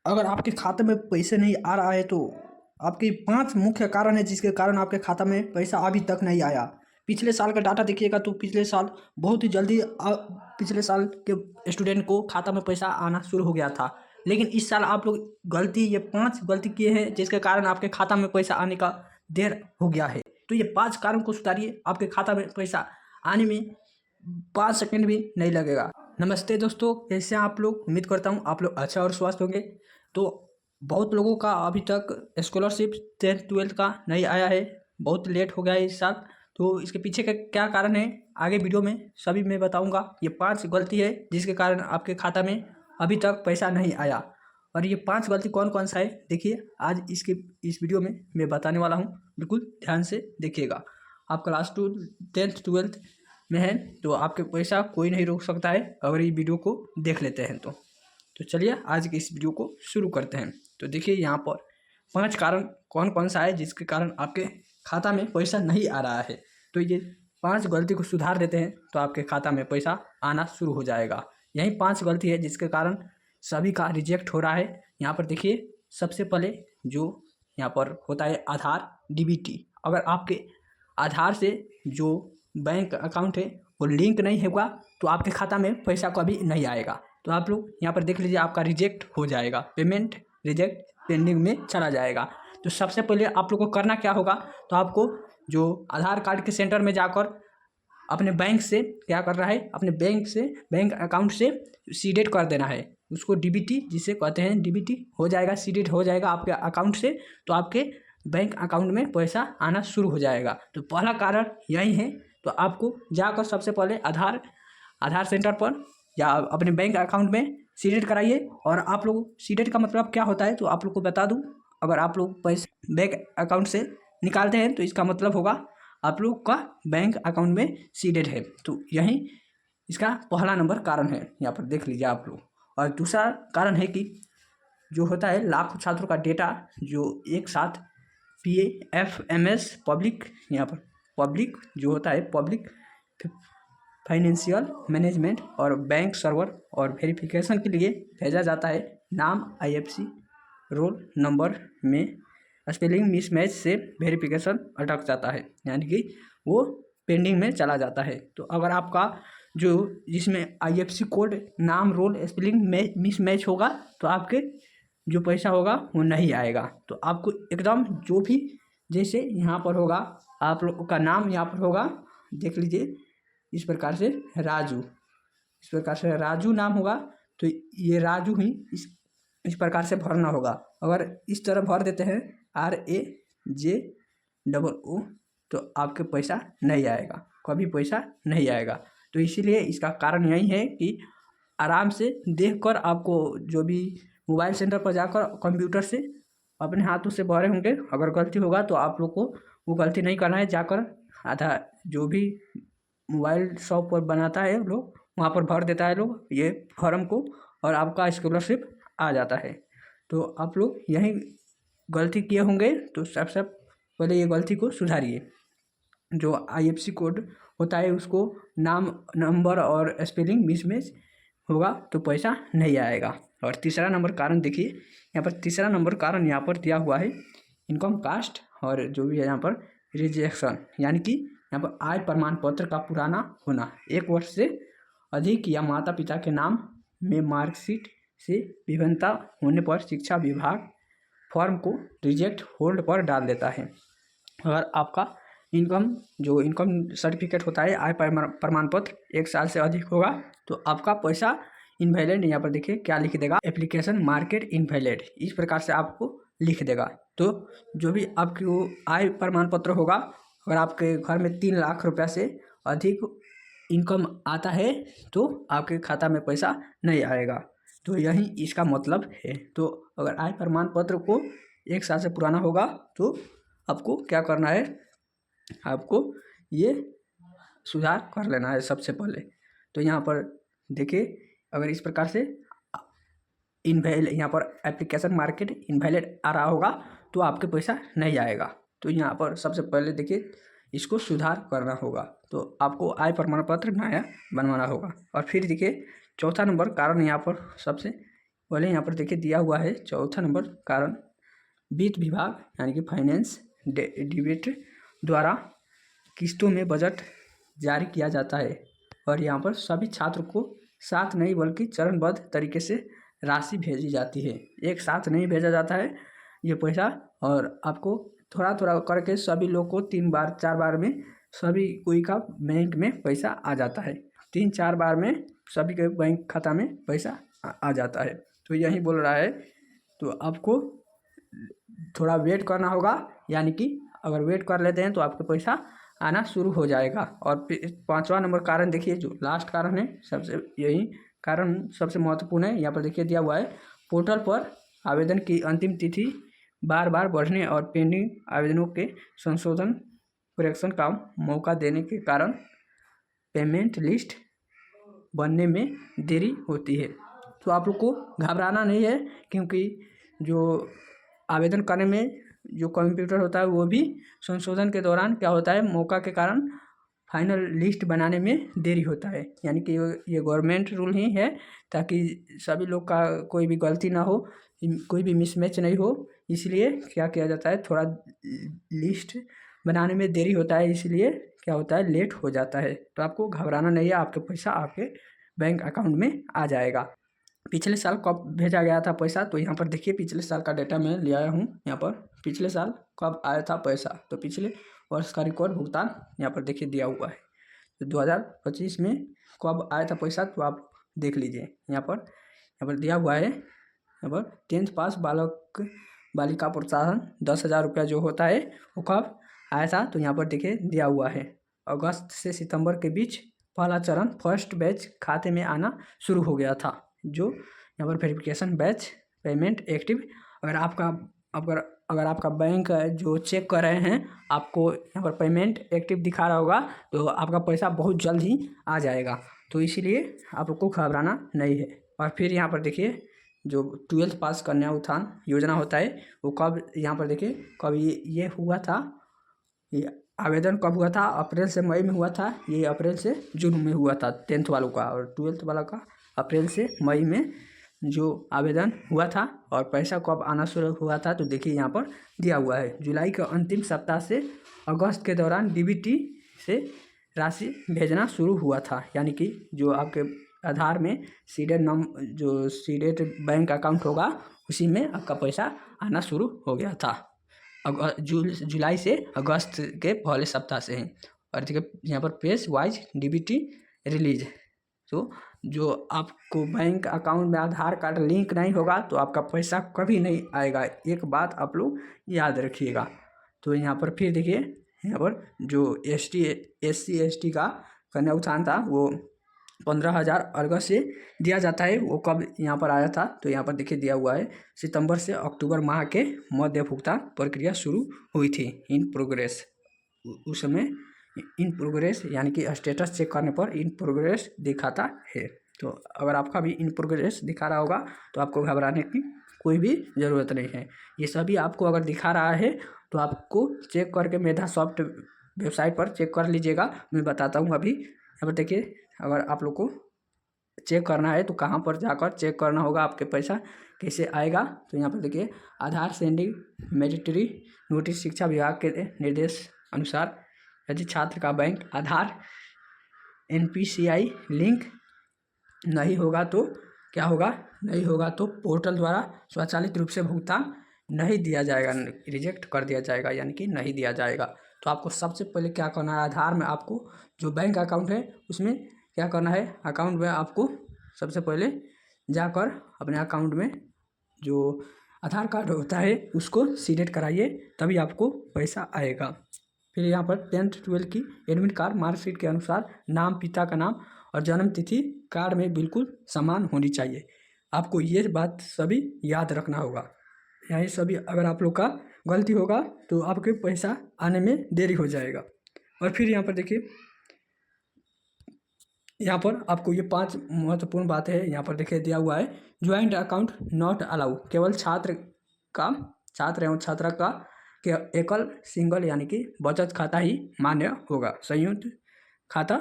अगर आपके खाते में पैसे नहीं आ रहा है तो आपके 5 मुख्य कारण है जिसके कारण आपके खाता में पैसा अभी तक नहीं आया। पिछले साल का डाटा देखिएगा तो पिछले साल बहुत ही जल्दी पिछले साल के स्टूडेंट को खाता में पैसा आना शुरू हो गया था। लेकिन इस साल आप लोग ये 5 गलती किए हैं जिसके कारण आपके खाता में पैसा आने का देर हो गया है। तो ये 5 कारण को सुधारिए, आपके खाता में पैसा आने में 5 सेकंड भी नहीं लगेगा। नमस्ते दोस्तों, कैसे हैं आप लोग? उम्मीद करता हूँ आप लोग अच्छा और स्वस्थ होंगे। तो बहुत लोगों का अभी तक स्कॉलरशिप 10th-12th का नहीं आया है, बहुत लेट हो गया है इस साल। तो इसके पीछे का क्या कारण है आगे वीडियो में सभी मैं बताऊंगा। ये 5 गलती है जिसके कारण आपके खाता में अभी तक पैसा नहीं आया। और ये 5 गलती कौन कौन सा है देखिए, आज इस वीडियो में मैं बताने वाला हूँ। बिल्कुल ध्यान से देखिएगा। आप क्लास 2 10th-12th में है तो आपके पैसा कोई नहीं रोक सकता है अगर ये वीडियो को देख लेते हैं तो चलिए आज की इस वीडियो को शुरू करते हैं। तो देखिए यहाँ पर 5 कारण कौन कौन सा है जिसके कारण आपके खाता में पैसा नहीं आ रहा है। तो ये 5 गलती को सुधार देते हैं तो आपके खाता में पैसा आना शुरू हो जाएगा। यही 5 गलती है जिसके कारण सभी का रिजेक्ट हो रहा है। यहाँ पर देखिए, सबसे पहले जो यहाँ पर होता है आधार डीबीटी। अगर आपके आधार से जो बैंक अकाउंट है वो लिंक नहीं होगा तो आपके खाता में पैसा कभी नहीं आएगा। तो आप लोग यहाँ पर देख लीजिए, आपका रिजेक्ट हो जाएगा, पेमेंट रिजेक्ट पेंडिंग में चला जाएगा। तो सबसे पहले आप लोग को करना क्या होगा, तो आपको जो आधार कार्ड के सेंटर में जाकर अपने बैंक से क्या कर रहा है, अपने बैंक अकाउंट से सीडेड कर देना है उसको, डीबीटी जिसे कहते हैं, डीबीटी हो जाएगा, सीडेड हो जाएगा आपके अकाउंट से। तो आपके बैंक अकाउंट में पैसा आना शुरू हो जाएगा। तो पहला कारण यही है। तो आपको जाकर सबसे पहले आधार सेंटर पर या अपने बैंक अकाउंट में सीडेड कराइए। और आप लोग सीडेड का मतलब क्या होता है तो आप लोग को बता दूं, अगर आप लोग पैसे बैंक अकाउंट से निकालते हैं तो इसका मतलब होगा आप लोग का बैंक अकाउंट में सीडेड है। तो यही इसका पहला नंबर कारण है, यहाँ पर देख लीजिए आप लोग। और दूसरा कारण है कि जो होता है लाखों छात्रों का डेटा जो एक साथ PAFMS पब्लिक, यहाँ पर पब्लिक जो होता है पब्लिक फाइनेंशियल मैनेजमेंट और बैंक सर्वर और वेरिफिकेशन के लिए भेजा जाता है। नाम, IFC, रोल नंबर में स्पेलिंग मिसमैच से वेरिफिकेशन अटक जाता है, यानी कि वो पेंडिंग में चला जाता है। तो अगर आपका जो जिसमें IFC कोड, नाम, रोल, स्पेलिंग में मिसमैच होगा तो आपके जो पैसा होगा वो नहीं आएगा। तो आपको एकदम जो भी, जैसे यहाँ पर होगा आप लोग का नाम, यहाँ पर होगा देख लीजिए इस प्रकार से राजू, इस प्रकार से राजू नाम होगा तो ये राजू ही इस प्रकार से भरना होगा। अगर इस तरह भर देते हैं RAJOO तो आपके पैसा नहीं आएगा, कभी पैसा नहीं आएगा। तो इसीलिए इसका कारण यही है कि आराम से देखकर आपको जो भी मोबाइल सेंटर पर जाकर कंप्यूटर से अपने हाथों से भरे होंगे। अगर गलती होगा तो आप लोग को वो गलती नहीं करना है, जाकर आधा जो भी मोबाइल शॉप पर बनाता है लोग वहाँ पर भर देता है लोग ये फॉर्म को और आपका स्कॉलरशिप आ जाता है। तो आप लोग यही गलती किए होंगे तो सबसे पहले ये गलती को सुधारिए। जो IFC कोड होता है उसको नाम, नंबर और स्पेलिंग मिसमैच होगा तो पैसा नहीं आएगा। और तीसरा नंबर कारण देखिए, यहाँ पर तीसरा नंबर कारण यहाँ पर दिया हुआ है इनकम कास्ट और जो भी है यहाँ पर रिजेक्शन, यानी कि यहाँ पर आय प्रमाण पत्र का पुराना होना, 1 वर्ष से अधिक या माता पिता के नाम में मार्कशीट से विभिन्नता होने पर शिक्षा विभाग फॉर्म को रिजेक्ट होल्ड पर डाल देता है। अगर आपका इनकम सर्टिफिकेट होता है, आय प्रमाण पत्र 1 साल से अधिक होगा तो आपका पैसा इनवैलिड, यहाँ पर देखिए क्या लिख देगा, एप्लीकेशन मार्केट इनवैलिड, इस प्रकार से आपको लिख देगा। तो जो भी आपकी वो आय प्रमाण पत्र होगा, अगर आपके घर में 3 लाख रुपया से अधिक इनकम आता है तो आपके खाता में पैसा नहीं आएगा। तो यही इसका मतलब है। तो अगर आय प्रमाण पत्र को 1 साल से पुराना होगा तो आपको क्या करना है, आपको ये सुधार कर लेना है सबसे पहले। तो यहाँ पर देखिए, अगर इस प्रकार से इनवैलिड, यहाँ पर एप्लीकेशन मार्केट इनवैलिड आ रहा होगा तो आपके पैसा नहीं आएगा। तो यहाँ पर सबसे पहले देखिए इसको सुधार करना होगा। तो आपको आय प्रमाण पत्र नया बनवाना होगा। और फिर देखिए चौथा नंबर कारण यहाँ पर सबसे बोले यहाँ पर देखिए दिया हुआ है चौथा नंबर कारण, वित्त विभाग यानी कि फाइनेंस डिबेट द्वारा किस्तों में बजट जारी किया जाता है और यहाँ पर सभी छात्र को साथ नहीं बल्कि चरणबद्ध तरीके से राशि भेजी जाती है। एक साथ नहीं भेजा जाता है ये पैसा, और आपको थोड़ा थोड़ा करके सभी लोग को 3 बार 4 बार में सभी कोई का बैंक में पैसा आ जाता है। 3-4 बार में सभी के बैंक खाता में पैसा आ जाता है। तो यही बोल रहा है, तो आपको थोड़ा वेट करना होगा, यानी कि अगर वेट कर लेते हैं तो आपको पैसा आना शुरू हो जाएगा। और फिर 5वां नंबर कारण देखिए, जो लास्ट कारण है, सबसे यही कारण सबसे महत्वपूर्ण है। यहाँ पर देखिए दिया हुआ है, पोर्टल पर आवेदन की अंतिम तिथि बार बार बढ़ने और पेंडिंग आवेदनों के संशोधन करेक्शन का मौका देने के कारण पेमेंट लिस्ट बनने में देरी होती है। तो आप लोग को घबराना नहीं है, क्योंकि जो आवेदन करने में जो कंप्यूटर होता है वो भी संशोधन के दौरान क्या होता है, मौका के कारण फाइनल लिस्ट बनाने में देरी होता है। यानी कि ये गवर्नमेंट रूल ही है, ताकि सभी लोग का कोई भी गलती ना हो, कोई भी मिसमैच नहीं हो, इसलिए क्या किया जाता है, थोड़ा लिस्ट बनाने में देरी होता है, इसलिए क्या होता है, लेट हो जाता है। तो आपको घबराना नहीं है, आपके पैसा आपके बैंक अकाउंट में आ जाएगा। पिछले साल कब भेजा गया था पैसा, तो यहाँ पर देखिए पिछले साल का डेटा मैं ले आया हूँ। यहाँ पर पिछले साल कब आया था पैसा, तो पिछले वर्ष का रिकॉर्ड भुगतान यहाँ पर देखिए दिया हुआ है। तो 2025 में कब आया था पैसा, तो आप देख लीजिए। यहाँ पर दिया हुआ है, यहाँ पर 10th पास बालक बालिका प्रोत्साहन 10,000 रुपया जो होता है वो कब आया था, तो यहाँ पर देखिए दिया हुआ है, अगस्त से सितंबर के बीच पहला चरण फर्स्ट बैच खाते में आना शुरू हो गया था। जो यहाँ पर वेरिफिकेशन बैच पेमेंट एक्टिव, अगर आपका बैंक जो चेक कर रहे हैं, आपको यहाँ पर पेमेंट एक्टिव दिखा रहा होगा, तो आपका पैसा बहुत जल्द ही आ जाएगा। तो इसीलिए आपको घबराना नहीं है। और फिर यहाँ पर देखिए, जो 12th पास कन्या उत्थान योजना होता है वो कब, यहाँ पर देखिए कब ये हुआ था, ये आवेदन कब हुआ था, अप्रैल से मई में हुआ था, ये अप्रैल से जून में हुआ था 10th वालों का, और 12th वाला का अप्रैल से मई में जो आवेदन हुआ था। और पैसा कब आना शुरू हुआ था, तो देखिए यहाँ पर दिया हुआ है, जुलाई के अंतिम सप्ताह से अगस्त के दौरान डीबीटी से राशि भेजना शुरू हुआ था। यानी कि जो आपके आधार में सीडेड बैंक अकाउंट होगा, उसी में आपका पैसा आना शुरू हो गया था जुलाई से अगस्त के पहले सप्ताह से हैं। और देखिए यहाँ पर पेज वाइज डीबीटी रिलीज, तो जो आपको बैंक अकाउंट में आधार कार्ड लिंक नहीं होगा तो आपका पैसा कभी नहीं आएगा, एक बात आप लोग याद रखिएगा। तो यहाँ पर फिर देखिए, यहाँ पर जो SC/ST का कन्या उत्थान था वो 15,000 अगस्त से दिया जाता है, वो कब यहाँ पर आया था, तो यहाँ पर देखिए दिया हुआ है, सितंबर से अक्टूबर माह के मध्य भुगतान प्रक्रिया शुरू हुई थी, इन प्रोग्रेस। उस समय इन प्रोग्रेस यानी कि स्टेटस चेक करने पर इन प्रोग्रेस दिखाता है। तो अगर आपका भी इन प्रोग्रेस दिखा रहा होगा तो आपको घबराने की कोई भी ज़रूरत नहीं है। ये सभी आपको अगर दिखा रहा है तो आपको चेक करके मेधा सॉफ्ट वेबसाइट पर चेक कर लीजिएगा, मैं बताता हूँ अभी। यहाँ पर देखिए, अगर आप लोग को चेक करना है तो कहाँ पर जाकर चेक करना होगा, आपके पैसा कैसे आएगा, तो यहाँ पर देखिए, आधार सेंडिंग मैंडेटरी नोटिस, शिक्षा विभाग के निर्देश अनुसार यदि छात्र का बैंक आधार NPCI लिंक नहीं होगा तो क्या होगा, नहीं होगा तो पोर्टल द्वारा स्वचालित रूप से भुगतान नहीं दिया जाएगा, रिजेक्ट कर दिया जाएगा, यानी कि नहीं दिया जाएगा। तो आपको सबसे पहले क्या करना है, आधार में आपको जो बैंक अकाउंट है उसमें क्या करना है, अकाउंट में आपको सबसे पहले जाकर अपने अकाउंट में जो आधार कार्ड होता है उसको सीडेड कराइए, तभी आपको पैसा आएगा। फिर यहाँ पर 10th 12th की एडमिट कार्ड मार्कशीट के अनुसार नाम, पिता का नाम और जन्म तिथि कार्ड में बिल्कुल समान होनी चाहिए। आपको ये बात सभी याद रखना होगा। यही सभी अगर आप लोग का गलती होगा तो आपके पैसा आने में देरी हो जाएगा। और फिर यहाँ पर देखिए, यहाँ पर आपको ये 5 महत्वपूर्ण बातें हैं। यहाँ पर देखिए दिया हुआ है, ज्वाइंट अकाउंट नॉट अलाउ, केवल छात्र एवं छात्रा का एकल सिंगल यानी कि बचत खाता ही मान्य होगा, संयुक्त खाता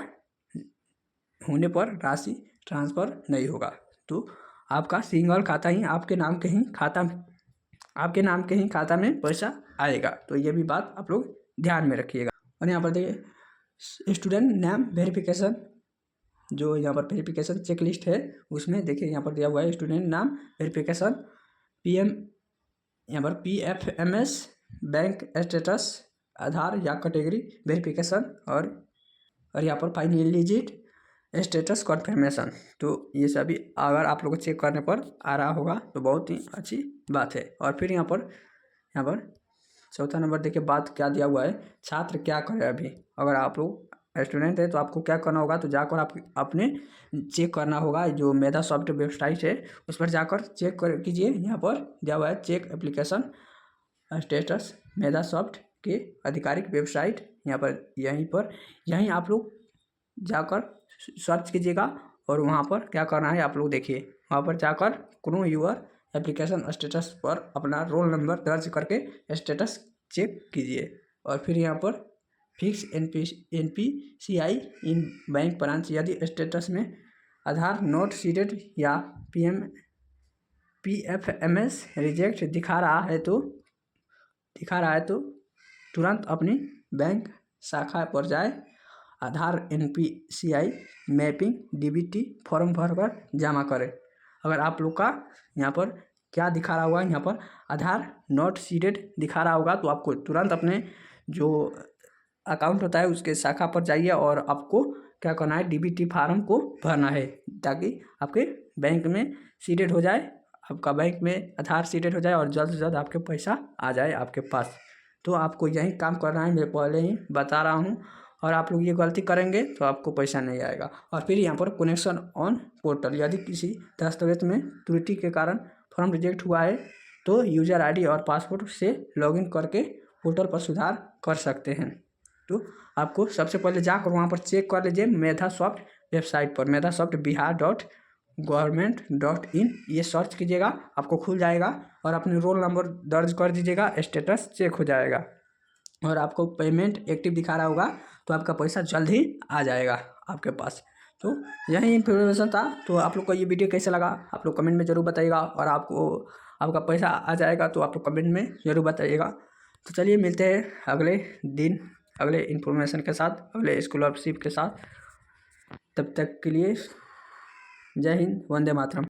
होने पर राशि ट्रांसफ़र नहीं होगा। तो आपका सिंगल खाता ही आपके नाम के ही खाता में पैसा आएगा। तो ये भी बात आप लोग ध्यान में रखिएगा। और यहाँ पर देखिए स्टूडेंट नेम वेरिफिकेशन, जो यहाँ पर वेरिफिकेशन चेक लिस्ट है उसमें देखिए यहाँ पर दिया हुआ है स्टूडेंट नाम वेरिफिकेशन, यहाँ पर PFMS, बैंक स्टेटस, आधार या कैटेगरी वेरिफिकेशन, और यहाँ पर फाइनल डिजिट स्टेटस कन्फर्मेशन। तो ये सभी अगर आप लोग को चेक करने पर आ रहा होगा तो बहुत ही अच्छी बात है। और फिर यहाँ पर चौथा नंबर देखिए बात क्या दिया हुआ है, छात्र क्या करे अभी। अगर आप लोग स्टूडेंट है तो आपको क्या करना होगा, तो जाकर आप अपने चेक करना होगा, जो मेधा सॉफ्ट वेबसाइट है उस पर जाकर चेक कर कीजिए। यहाँ पर दिया हुआ है चेक एप्लीकेशन स्टेटस मेधा सॉफ्ट के आधिकारिक वेबसाइट, यहाँ पर यहीं आप लोग जाकर सर्च कीजिएगा। और वहाँ पर क्या करना है आप लोग देखिए, वहाँ पर जाकर क्रो यूर एप्लीकेशन स्टेटस पर अपना रोल नंबर दर्ज करके स्टेटस चेक कीजिए। और फिर यहाँ पर फिक्स NPCI इन बैंक ब्रांच, यदि स्टेटस में आधार नोट सीडेड या PFMS रिजेक्ट दिखा रहा है तो तुरंत अपनी बैंक शाखा पर जाए, आधार NPCI मैपिंग DBT फॉर्म भरकर जमा करें। अगर आप लोग का यहाँ पर क्या दिखा रहा होगा, यहाँ पर आधार नॉट सीडेड दिखा रहा होगा तो आपको तुरंत अपने जो अकाउंट होता है उसके शाखा पर जाइए और आपको क्या करना है, DBT फार्म को भरना है, ताकि आपके बैंक में सीडेड हो जाए, आपका बैंक में आधार सीडेड हो जाए और जल्द से जल्द आपके पैसा आ जाए आपके पास। तो आपको यही काम करना है, मैं पहले ही बता रहा हूँ। और आप लोग ये गलती करेंगे तो आपको पैसा नहीं आएगा। और फिर यहाँ पर कनेक्शन ऑन पोर्टल, यदि किसी दस्तावेज में त्रुटि के कारण फॉर्म रिजेक्ट हुआ है तो यूजर ID और पासवर्ड से लॉगिन करके पोर्टल पर सुधार कर सकते हैं। तो आपको सबसे पहले जाकर वहाँ पर चेक कर लीजिए मेधा सॉफ्ट वेबसाइट पर, medasoftbihar.government.in ये सर्च कीजिएगा, आपको खुल जाएगा और अपने रोल नंबर दर्ज कर दीजिएगा, स्टेटस चेक हो जाएगा और आपको पेमेंट एक्टिव दिखा रहा होगा तो आपका पैसा जल्द ही आ जाएगा आपके पास। तो यही इन्फॉर्मेशन था। तो आप लोग को ये वीडियो कैसा लगा आप लोग कमेंट में ज़रूर बताइएगा, और आपका पैसा आ जाएगा तो आप लोग कमेंट में ज़रूर बताइएगा। तो चलिए मिलते हैं अगले दिन अगले इन्फॉर्मेशन के साथ, अगले स्कॉलरशिप के साथ। तब तक के लिए जय हिंद, वंदे मातरम।